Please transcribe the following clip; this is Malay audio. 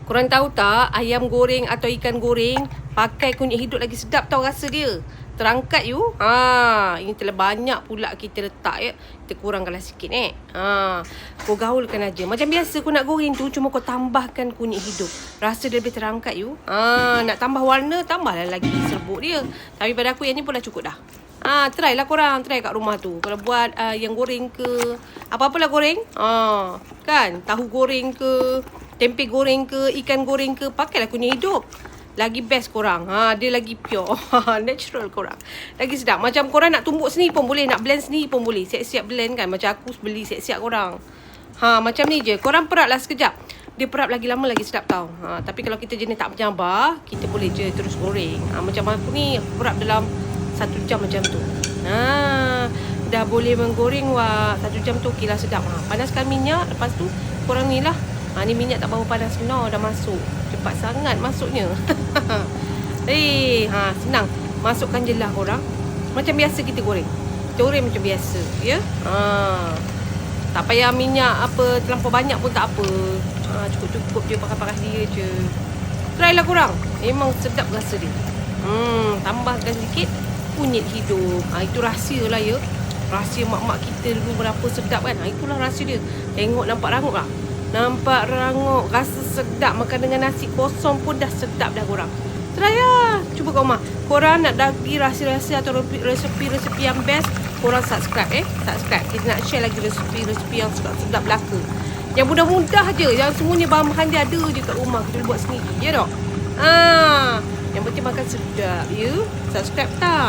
Korang tahu tak, ayam goreng atau ikan goreng pakai kunyit hidup lagi sedap tau rasa dia. Terangkat you. Ini terlalu banyak pula kita letak ya. Kita kurangkanlah sikit kau gaulkan aja. Macam biasa kau nak goreng tu, cuma kau tambahkan kunyit hidup. Rasa dia lebih terangkat you. Nak tambah warna, tambahlah lagi serbuk dia. Tapi pada aku yang ni pun dah cukup dah. Try lah korang. Try kat rumah tu. Kalau buat yang goreng ke, apa-apalah goreng. Kan, tahu goreng ke, tempe goreng ke, ikan goreng ke, pakailah kunyit hidup. Lagi best korang. Dia lagi pure. Natural korang. Lagi sedap. Macam korang nak tumbuk sendiri pun boleh. Nak blend sendiri pun boleh. Siap-siap blend kan. Macam aku beli siap-siap korang. Macam ni je. Korang perap lah sekejap. Dia perap lagi lama lagi sedap tau. Tapi kalau kita jenis tak menyabar, kita boleh je terus goreng. Macam aku ni, aku perap dalam 1 jam macam tu. Dah boleh menggoreng 1 jam tu okey lah sedap. Panaskan minyak. Lepas tu korang ni lah. Ni minyak tak berapa panas benar dah masuk. Cepat sangat masuknya. Senang. Masukkan je lah korang. Macam biasa kita goreng. Kita goreng macam biasa. Ya. Tak payah minyak apa terlampau banyak pun tak apa. Cukup-cukup je, pakai-pakai dia je. Try lah korang. Memang sedap rasa dia. Tambahkan sikit kunyit hidup. Itu rahsia lah ya. Rahsia mak-mak kita dulu berapa sedap kan. Itulah rahsia dia. Tengok nampak rangup lah. Nampak rangup. Rasa sedap. Makan dengan nasi kosong pun dah sedap dah korang. Try lah. Cuba kat rumah. Korang nak lagi rahsia-rahsia atau resepi-resepi yang best, korang subscribe Subscribe. Kita nak share lagi resepi-resepi yang sedap belaka. Yang mudah-mudah je. Yang semuanya bahan-bahan dia ada je kat rumah. Kita buat sendiri. Ya tak? Yang penting makan sedap. Ya. Subscribe tak?